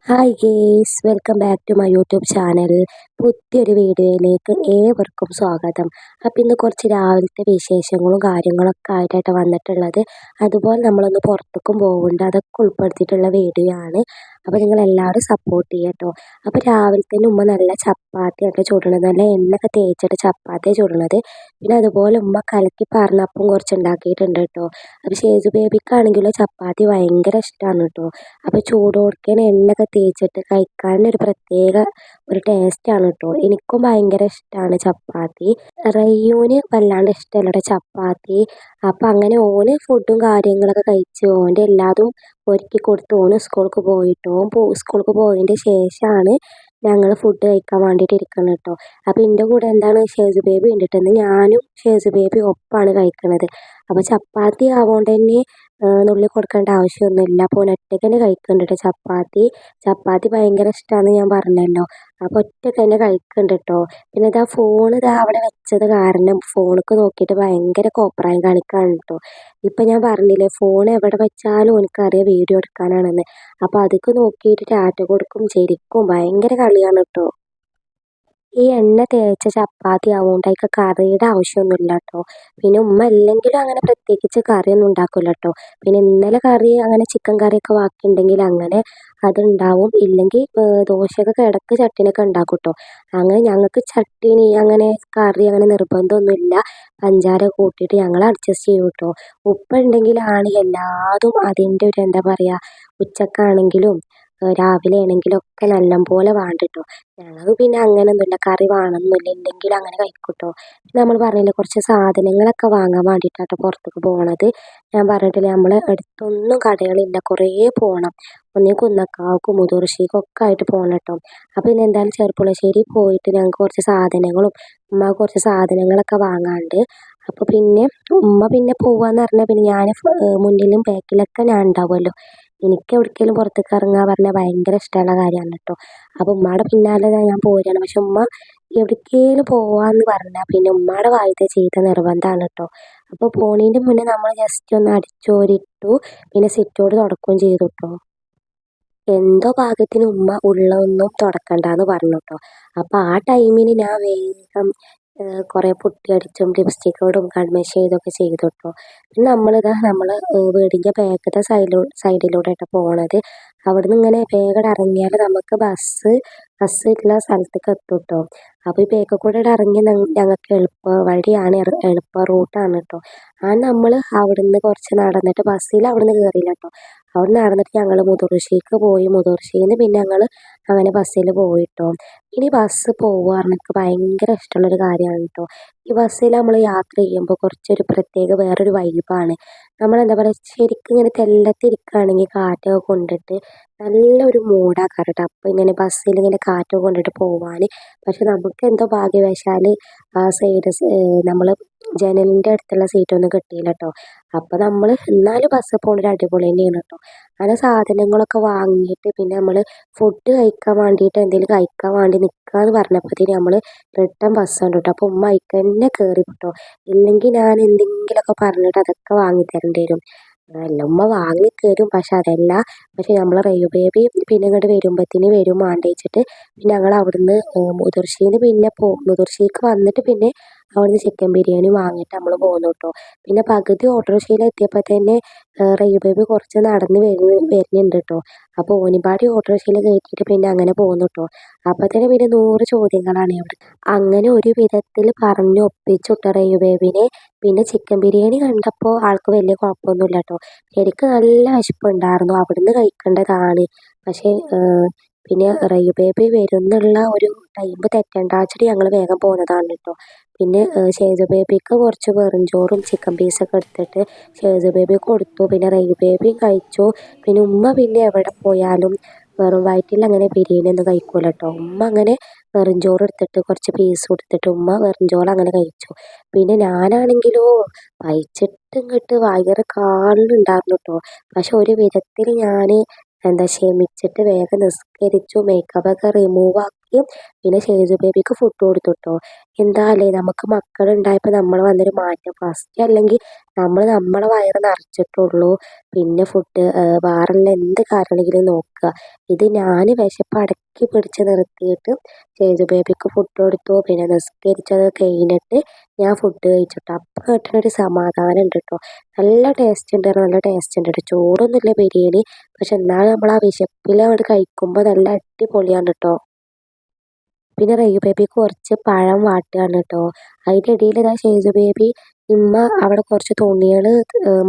Hi guys, welcome back to my YouTube channel. പുതിയൊരു വീഡിയോയിലേക്ക് ഏവർക്കും സ്വാഗതം. അപ്പം ഇന്ന് കുറച്ച് രാവിലത്തെ വിശേഷങ്ങളും കാര്യങ്ങളൊക്കെ ആയിട്ടാണ് വന്നിട്ടുള്ളത്. അതുപോലെ നമ്മളൊന്ന് പുറത്തേക്കും പോകുന്നുണ്ട്, അതൊക്കെ ഉൾപ്പെടുത്തിയിട്ടുള്ള വീഡിയോ ആണ്. അപ്പോൾ നിങ്ങളെല്ലാവരും സപ്പോർട്ട് ചെയ്യുക കേട്ടോ. അപ്പോൾ രാവിലെ തന്നെ ഉമ്മ നല്ല ചപ്പാത്തിയൊക്കെ ചുടണത്, നല്ല എണ്ണയൊക്കെ തേച്ചിട്ട് ചപ്പാത്തി ചുടണത്. പിന്നെ അതുപോലെ ഉമ്മ കലക്കി പറഞ്ഞപ്പം കുറച്ച് ഉണ്ടാക്കിയിട്ടുണ്ട് കേട്ടോ. അപ്പോൾ ഷേജു ബേബിക്കാണെങ്കിലും ചപ്പാത്തി ഭയങ്കര ഇഷ്ടമാണ് കേട്ടോ. അപ്പോൾ ചൂടോടെ എണ്ണയൊക്കെ തേച്ചിട്ട് കഴിക്കാനൊരു പ്രത്യേക ഒരു ടേസ്റ്റാണ് കേട്ടോ. എനിക്കും ഭയങ്കര ഇഷ്ടമാണ് ചപ്പാത്തി. റയ്യൂന് വല്ലാണ്ട് ഇഷ്ടമല്ല കേട്ടോ ചപ്പാത്തി. അപ്പം അങ്ങനെ ഓന് ഫുഡും കാര്യങ്ങളൊക്കെ കഴിച്ച് ഓൻ്റെ എല്ലാതും ഒരുക്കി കൊടുത്ത് ഓന് സ്കൂൾക്ക് പോയിട്ട് സ്കൂൾക്ക് പോയതിൻ്റെ ശേഷമാണ് ഞങ്ങൾ ഫുഡ് കഴിക്കാൻ വേണ്ടിയിട്ട് ഇരിക്കുന്നത് കേട്ടോ. അപ്പോൾ എൻ്റെ കൂടെ എന്താണ് ഷേജു ബേബി ഉണ്ടിട്ടെന്ന് ഞാനും ഷേജു ബേബി ഒപ്പമാണ് കഴിക്കുന്നത്. അപ്പോൾ ചപ്പാത്തി ആവുകൊണ്ട് തന്നെ നുള്ളി കൊടുക്കേണ്ട ആവശ്യമൊന്നുമില്ല. അപ്പോൾ ഒറ്റയ്ക്ക് തന്നെ കഴിക്കുന്നുണ്ട് ചപ്പാത്തി. ചപ്പാത്തി ഭയങ്കര ഇഷ്ടമാണെന്ന് ഞാൻ പറഞ്ഞല്ലോ. അപ്പോൾ ഒറ്റയ്ക്ക് തന്നെ കഴിക്കുന്നുണ്ട് കേട്ടോ. പിന്നെ ഇതാ ഫോൺ അവിടെ വെച്ചത് കാരണം ഫോണിലേക്ക് നോക്കിയിട്ട് ഭയങ്കര കോപ്രായം കാണിക്കുകയാണ് കേട്ടോ. ഇപ്പം ഞാൻ പറഞ്ഞില്ലേ, ഫോൺ എവിടെ വെച്ചാലും എനിക്കറിയാം വീഡിയോ എടുക്കാനാണെന്ന്. അപ്പോൾ അതൊക്കെ നോക്കിയിട്ട് ടാറ്റ കൊടുക്കും ചിരിക്കും, ഭയങ്കര കളിയാണ് കേട്ടോ. ഈ എണ്ണ തേച്ച ചപ്പാത്തി ആവുകൊണ്ട് അതിലേക്ക് കറിയുടെ ആവശ്യമൊന്നുമില്ല കേട്ടോ. പിന്നെ ഉമ്മ അല്ലെങ്കിലും അങ്ങനെ പ്രത്യേകിച്ച് കറിയൊന്നും ഉണ്ടാക്കില്ല കേട്ടോ. പിന്നെ ഇന്നലെ കറി അങ്ങനെ ചിക്കൻ കറിയൊക്കെ ബാക്കിയുണ്ടെങ്കിൽ അങ്ങനെ അതുണ്ടാവും. ഇല്ലെങ്കിൽ ദോശയൊക്കെ ഇടയ്ക്ക് ചട്ടിനൊക്കെ ഉണ്ടാക്കും കേട്ടോ. അങ്ങനെ ഞങ്ങൾക്ക് ചട്ടിനി അങ്ങനെ കറി അങ്ങനെ നിർബന്ധമൊന്നുമില്ല. പഞ്ചാര കൂട്ടിയിട്ട് ഞങ്ങൾ അഡ്ജസ്റ്റ് ചെയ്യും കേട്ടോ. ഉപ്പ ഉണ്ടെങ്കിലാണ് എല്ലാതും അതിൻ്റെ ഒരു എന്താ പറയുക, ഉച്ചക്കാണെങ്കിലും രാവിലെ ആണെങ്കിലും ഒക്കെ നല്ലപോലെ വേണ്ട കേട്ടോ. ഞങ്ങൾക്ക് പിന്നെ അങ്ങനെയൊന്നുമില്ല, കറി വേണമെന്നില്ല, ഉണ്ടെങ്കിലും അങ്ങനെ കഴിക്കും കേട്ടോ. നമ്മൾ പറഞ്ഞില്ലേ കുറച്ച് സാധനങ്ങളൊക്കെ വാങ്ങാൻ വേണ്ടിയിട്ടാട്ടോ പുറത്തേക്ക് പോകണത്. ഞാൻ പറഞ്ഞിട്ടില്ലേ നമ്മളെ അടുത്തൊന്നും കടകളില്ല, കുറേ പോകണം. ഒന്നീ കുന്നക്കാവുക്കും മുതുർശിക്കൊക്കെ ആയിട്ട് പോകണം കേട്ടോ. അപ്പോൾ പിന്നെ എന്തായാലും ചെർപ്പുളശ്ശേരി പോയിട്ട് ഞങ്ങൾക്ക് കുറച്ച് സാധനങ്ങളും ഉമ്മ കുറച്ച് സാധനങ്ങളൊക്കെ വാങ്ങാണ്ട്. അപ്പോൾ പിന്നെ ഉമ്മ പിന്നെ പോവാന്ന് പറഞ്ഞാൽ പിന്നെ ഞാൻ മുന്നിലും ബാക്കിലൊക്കെ ഞാൻ ഉണ്ടാവുമല്ലോ. എനിക്ക് എവിടേക്കെങ്കിലും പുറത്തേക്ക് ഇറങ്ങുക പറഞ്ഞാൽ ഭയങ്കര ഇഷ്ടമുള്ള കാര്യമാണ് കേട്ടോ. അപ്പോൾ ഉമ്മയുടെ പിന്നാലെ ഞാൻ പോരുകയാണ്. പക്ഷെ ഉമ്മ എവിടേക്കെങ്കിലും പോവാന്ന് പറഞ്ഞാൽ പിന്നെ ഉമ്മയുടെ വായിത്തെ ചീത്ത നിർബന്ധമാണ് കേട്ടോ. അപ്പോൾ പോണതിൻ്റെ മുന്നേ നമ്മൾ ജസ്റ്റ് ഒന്ന് അടിച്ചോരിട്ടു, പിന്നെ സിറ്റോട് തുടക്കുകയും ചെയ്തു കേട്ടോ. എന്തോ ഭാഗ്യത്തിന് ഉമ്മ ഉള്ളതൊന്നും തുടക്കണ്ടെന്ന് പറഞ്ഞു കേട്ടോ. അപ്പോൾ ആ ടൈമിന് ഞാൻ വേഗം കുറേ പുട്ടിയടിച്ചും ലിപ്സ്റ്റിക്കോടും കൺമഷി ഇതൊക്കെ ചെയ്തു കേട്ടോ. പിന്നെ നമ്മൾ വീടിൻ്റെ ബാക്കത്തെ സൈഡിലൂടെ ആട്ടോ പോണത്. അവിടുന്ന് ഇങ്ങനെ വേഗം ഇറങ്ങിയാൽ നമുക്ക് ബസ് ഉള്ള സ്ഥലത്തേക്ക് എത്തും കേട്ടോ. അപ്പോൾ ഈ ബേക്കിൽ കൂടെ ഇറങ്ങി ഞങ്ങൾക്ക് എളുപ്പ വഴിയാണ്, എളുപ്പ റൂട്ടാണ് കേട്ടോ. നമ്മൾ അവിടുന്ന് കുറച്ച് നടന്നിട്ട് ബസ്സിൽ അവിടുന്ന് കയറിയില്ല കേട്ടോ. അവിടെ നടന്നിട്ട് ഞങ്ങൾ മുതുർശിക്ക് പോയി. മുതുർശിയിൽ നിന്ന് പിന്നെ ഞങ്ങൾ അങ്ങനെ ബസ്സിൽ പോയിട്ടോ. ഇനി ബസ് പോവുക എനിക്ക് ഭയങ്കര ഇഷ്ടമുള്ളൊരു കാര്യമാണ് കേട്ടോ. ഈ ബസ്സിൽ നമ്മൾ യാത്ര ചെയ്യുമ്പോൾ കുറച്ചൊരു പ്രത്യേക വേറൊരു വൈബാണ്. നമ്മളെന്താ പറയുക, ശരിക്കും ഇങ്ങനെ തെല്ലത്തിരിക്കുകയാണെങ്കിൽ കാറ്റൊക്കെ കൊണ്ടിട്ട് നല്ലൊരു മൂഡാക്കാറ് കേട്ടോ. അപ്പോൾ ഇങ്ങനെ ബസ്സിൽ ഇങ്ങനെ കാറ്റൊക്കെ കൊണ്ടിട്ട് പോവാൻ. പക്ഷെ നമുക്ക് എന്തോ ഭാഗ്യവശാൽ ആ സൈഡ് നമ്മൾ ജനലിൻ്റെ അടുത്തുള്ള സീറ്റൊന്നും കിട്ടിയില്ല കേട്ടോ. അപ്പോൾ നമ്മൾ എന്നാലും ബസ്സിൽ പോകുന്നൊരു അടിപൊളി തന്നെയാണ് കേട്ടോ. അങ്ങനെ സാധനങ്ങളൊക്കെ വാങ്ങിയിട്ട് പിന്നെ നമ്മൾ ഫുഡ് കഴിക്കാൻ വേണ്ടിയിട്ട് എന്തെങ്കിലും കഴിക്കാൻ വേണ്ടി നിൽക്കാന്ന് പറഞ്ഞപ്പോഴത്തേന് നമ്മൾ റിട്ടേൺ ബസ്സുണ്ട് കേട്ടോ. അപ്പോൾ ഉമ്മ അതിൽ തന്നെ കയറി കേട്ടോ. ഇല്ലെങ്കിൽ ഞാൻ എന്തെങ്കിലുമൊക്കെ പറഞ്ഞിട്ട് അതൊക്കെ വാങ്ങി തരേണ്ടി വരും. അല്ല, ഉമ്മ വാങ്ങിത്തരും, പക്ഷെ അതല്ല. പക്ഷെ നമ്മൾ റയു ബേബി പിന്നെ ഇങ്ങോട്ട് വരുമ്പോഴത്തേന് വരും വേണ്ടിച്ചിട്ട് പിന്നെ ഞങ്ങൾ അവിടുന്ന് മുതിർശ്ശിന്ന് പിന്നെ മുതിർശ്ശിക്ക് വന്നിട്ട് പിന്നെ അവിടുന്ന് ചിക്കൻ ബിരിയാണി വാങ്ങിയിട്ട് നമ്മൾ പോന്നു കേട്ടോ. പിന്നെ പകുതി ഓട്ടോറിക്ഷയിൽ എത്തിയപ്പോൾ തന്നെ റയു ബേബി കുറച്ച് നടന്ന് വരുന്നുണ്ട് കേട്ടോ. അപ്പോൾ ഓനിപ്പാടി ഓട്ടോറിക്ഷയിൽ കയറ്റിയിട്ട് പിന്നെ അങ്ങനെ പോന്നു കേട്ടോ. അപ്പോൾ തന്നെ പിന്നെ 100 ചോദ്യങ്ങളാണ് അവിടെ. അങ്ങനെ ഒരു വിധത്തിൽ പറഞ്ഞ് ഒപ്പിച്ചു കേട്ടോ റയു ബേബിനെ. പിന്നെ ചിക്കൻ ബിരിയാണി കണ്ടപ്പോൾ ആൾക്ക് വലിയ കുഴപ്പമൊന്നുമില്ല കേട്ടോ. ശരിക്കും നല്ല വിശപ്പുണ്ടായിരുന്നു, അവിടുന്ന് കഴിക്കേണ്ടതാണ്. പക്ഷേ പിന്നെ റയു ബേബി വരുന്നുള്ള ഒരു ടൈം തെറ്റണ്ടാച്ചിട്ട് ഞങ്ങൾ വേഗം പോകുന്നതാണ് കേട്ടോ. പിന്നെ ഷേജു ബേബിക്ക് കുറച്ച് വെറും ചോറും ചിക്കൻ പീസൊക്കെ എടുത്തിട്ട് ഷേജു ബേബിക്ക് കൊടുത്തു. പിന്നെ റയു ബേബിയും കഴിച്ചു. പിന്നെ ഉമ്മ പിന്നെ എവിടെ പോയാലും വെറും വയറ്റിൽ അങ്ങനെ ബിരിയാണി ഒന്നും കഴിക്കൂല കേട്ടോ. ഉമ്മ അങ്ങനെ വെറും ചോറ് എടുത്തിട്ട് കുറച്ച് പീസ് കൊടുത്തിട്ട് ഉമ്മ വെറും ചോറ് അങ്ങനെ കഴിച്ചു. പിന്നെ ഞാനാണെങ്കിലോ കഴിച്ചിട്ട് ഇങ്ങോട്ട് വയറ് കാളുന്നുണ്ടായിരുന്നു കേട്ടോ. പക്ഷെ ഒരു വിധത്തിൽ ഞാൻ ക്ഷമിച്ചിട്ട് വേഗം നിസ്കരിച്ചു മേക്കപ്പൊക്കെ റിമൂവ് ആക്കി പിന്നെ ഷേജു ബേബിക്ക് ഫുഡ് കൊടുത്തു ട്ടോ. എന്താല്ലേ നമുക്ക് മക്കളുണ്ടായപ്പോൾ നമ്മൾ വന്നൊരു മാറ്റം. ഫസ്റ്റ് അല്ലെങ്കിൽ നമ്മളെ വയറ് നിറച്ചിട്ടുള്ളൂ പിന്നെ ഫുഡ് വേറെയുള്ള എന്ത് കാര്യമാണെങ്കിലും നോക്കുക. ഇത് ഞാൻ വിശപ്പ് അടക്കി പിടിച്ച് നിർത്തിയിട്ട് ഷേജു ബേബിക്ക് ഫുഡ് കൊടുത്തു പിന്നെ നിസ്കരിച്ചത് കഴിഞ്ഞിട്ട് ഞാൻ ഫുഡ് കഴിച്ചു ട്ടോ. അപ്പം കിട്ടുന്നൊരു സമാധാനം ഉണ്ട് ട്ടോ. നല്ല ടേസ്റ്റ് ഉണ്ട് നല്ല ടേസ്റ്റ് ഉണ്ട് ട്ടോ. ചോറൊന്നുമില്ല ബിരിയാണി പക്ഷെ എന്നാലും നമ്മൾ ആ വിശപ്പിൽ അങ്ങോട്ട് കഴിക്കുമ്പോൾ നല്ല അടിപൊളിയാണ് ട്ടോ. പിന്നെ റയു ബേബിക്ക് കുറച്ച് പഴം വാട്ടുകയാണ് കേട്ടോ. അതിൻ്റെ ഇടയിൽ ഇതാ ഷേജു ബേബി ഉമ്മ അവിടെ കുറച്ച് തുണികൾ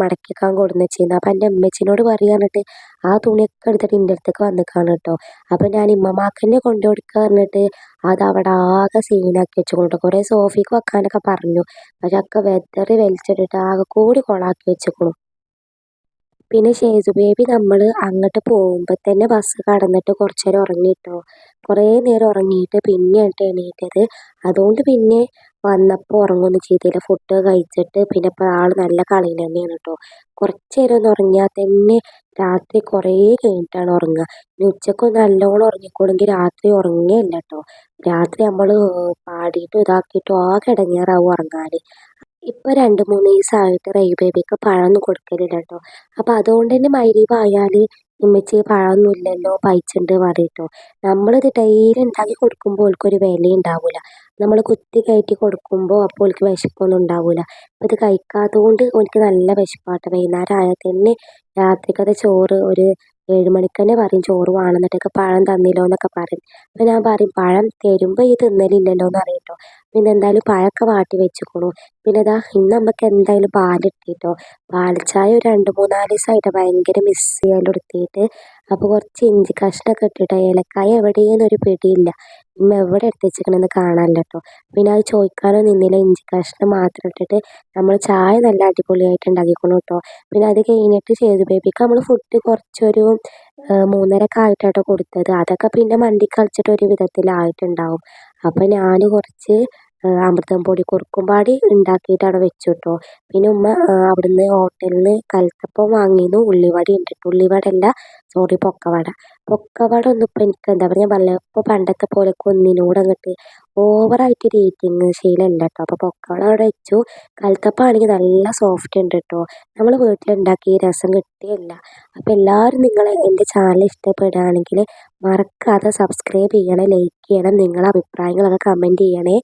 മടക്കി വെക്കാൻ കൊടുന്ന് വെച്ചിരുന്നു. അപ്പം എൻ്റെ അമ്മച്ചിനോട് പറയാന്നിട്ട് ആ തുണിയൊക്കെ എടുത്തിട്ട് എൻ്റെ അടുത്തേക്ക് വന്നിക്കാണ് കേട്ടോ. അപ്പം ഞാൻ ഇമ്മമാക്ക് തന്നെ കൊണ്ടു കൊടുക്കുക പറഞ്ഞിട്ട് അത് അവിടെ ആകെ സീനാക്കി വെച്ചുകൊണ്ട് കേട്ടോ. കുറേ സോഫയ്ക്ക് വെക്കാനൊക്കെ പറഞ്ഞു പക്ഷെ ഒക്കെ വെതറി വലിച്ചിട്ടിട്ട് ആകെ കൂടി കൊളാക്കി വെച്ചേക്കണു. പിന്നെ ഷേജു ബേബി നമ്മൾ അങ്ങോട്ട് പോകുമ്പോൾ തന്നെ ബസ് കടന്നിട്ട് കുറച്ച് നേരം ഉറങ്ങി ട്ടോ. കുറേ നേരം ഉറങ്ങിയിട്ട് പിന്നെയാട്ടോ എണീറ്റത്. അതുകൊണ്ട് പിന്നെ വന്നപ്പോൾ ഉറങ്ങുകയൊന്നും ചെയ്തില്ല. ഫുഡ് കഴിച്ചിട്ട് പിന്നെ ഇപ്പോൾ ആൾ നല്ല കളിയിൽ തന്നെയാണ് ട്ടോ. കുറച്ച് നേരം ഒന്ന് ഉറങ്ങിയാൽ തന്നെ രാത്രി കുറേ കഴിഞ്ഞിട്ടാണ് ഉറങ്ങുക. ഇനി ഉച്ചയ്ക്ക് നല്ലോണം ഉറങ്ങിക്കോളെങ്കിൽ രാത്രി ഉറങ്ങുകയില്ല ട്ടോ. രാത്രി നമ്മൾ പാടിയിട്ടും ഇതാക്കിയിട്ടും ആകെ ഇടങ്ങേറാവും ഉറങ്ങാൻ. ഇപ്പൊ 2, 3 ദിവസമായിട്ട് റയൂ ബേബിക്ക് പഴമൊന്നും കൊടുക്കലില്ല ട്ടോ. അപ്പൊ അതുകൊണ്ട് തന്നെ മഗ്‌രിബായാല് ഉമ്മച്ചി പഴമൊന്നും ഇല്ലല്ലോ പൈച്ചുണ്ട് പറയും ട്ടോ. നമ്മളിത് ഡെയിലി ഉണ്ടാക്കി കൊടുക്കുമ്പോൾ ഓൽക്കൊരു വിലയും ഉണ്ടാവൂല. നമ്മൾ കുത്തി കയറ്റി കൊടുക്കുമ്പോൾ അപ്പോൾ ഓൽക്ക് വിശപ്പൊന്നും ഉണ്ടാവൂല. അപ്പം ഇത് കഴിക്കാത്തത് ഓൽക്ക് നല്ല വിശപ്പാട്ടോ. വൈകുന്നേരം ആയാൽ തന്നെ രാത്രിക്കത്തെ ചോറ് ഒരു 7 മണിക്ക് തന്നെ പറയും ചോറ് വേണമെന്നിട്ടൊക്കെ പഴം തന്നില്ലോ എന്നൊക്കെ പറയും. അപ്പം ഞാൻ പറയും പഴം തരുമ്പോൾ ഈ തിന്നലില്ലല്ലോ എന്ന് പറയും ട്ടോ. പിന്നെ എന്തായാലും പഴമൊക്കെ വാട്ടി വെച്ചേക്കണു. പിന്നെ ഇതാ ഇന്ന് നമുക്ക് എന്തായാലും പാല് കിട്ടി. പാൽച്ചായ ഒരു 2, 3, 4 ദിവസമായിട്ട് ഭയങ്കര മിസ് ചെയ്യലെടുത്തിട്ട്. അപ്പോൾ കുറച്ച് ഇഞ്ചി കഷ്ണമൊക്കെ ഇട്ടിട്ട് ഏലക്കായ എവിടെയെന്നൊരു പിടിയില്ല. ഉമ്മ എവിടെ എടുത്ത് വെച്ചിരിക്കണമെന്ന് കാണാനില്ല ട്ടോ. പിന്നെ അത് ചോദിക്കാനോ നിന്നില്ല. ഇഞ്ചി കഷ്ണം മാത്രം ഇട്ടിട്ട് നമ്മൾ ചായ നല്ല അടിപൊളിയായിട്ട് ഉണ്ടാക്കിക്കണു ട്ടോ. പിന്നെ അത് കഴിഞ്ഞിട്ട് ഷേജു ബേബിക്ക് നമ്മൾ ഫുഡ് കുറച്ചൊരു 3:30 ആയിട്ടാട്ടോ കൊടുത്തത്. അതൊക്കെ പിന്നെ മണ്ടി കളിച്ചിട്ട് ഒരു വിധത്തിലായിട്ടുണ്ടാവും. അപ്പം ഞാൻ കുറച്ച് അമൃതം പൊടി കുറുക്കും പാടി ഉണ്ടാക്കിയിട്ട് അവിടെ വെച്ചു ട്ടോ. പിന്നെ ഉമ്മ അവിടുന്ന് ഹോട്ടലിൽ നിന്ന് കലത്തപ്പം വാങ്ങിയിരുന്നു. ഉള്ളിവട ഉണ്ട് ട്ടോ. ഉള്ളിവട അല്ല സോറി പൊക്കവട. പൊക്കവട ഒന്നും ഇപ്പം എനിക്ക് എന്താ പറയുക ഞാൻ ഇപ്പോൾ പണ്ടത്തെ പോലെയൊക്കെ ഒന്നിനോട് അങ്ങോട്ട് ഓവറായിട്ട് ഒരു ഈറ്റിംഗ് ശീലമില്ല ട്ടോ. അപ്പോൾ പൊക്കവട അവിടെ വെച്ചു. കലത്തപ്പം ആണെങ്കിൽ നല്ല സോഫ്റ്റ് ഉണ്ട് ട്ടോ. നമ്മൾ വീട്ടിലുണ്ടാക്കിയ രസം കിട്ടുകയില്ല. അപ്പോൾ എല്ലാവരും എൻ്റെ ചാനൽ ഇഷ്ടപ്പെടുകയാണെങ്കിൽ മറക്കാതെ സബ്സ്ക്രൈബ് ചെയ്യണം, ലൈക്ക് ചെയ്യണം, നിങ്ങളുടെ അഭിപ്രായങ്ങളൊക്കെ കമൻറ്റ് ചെയ്യണേ.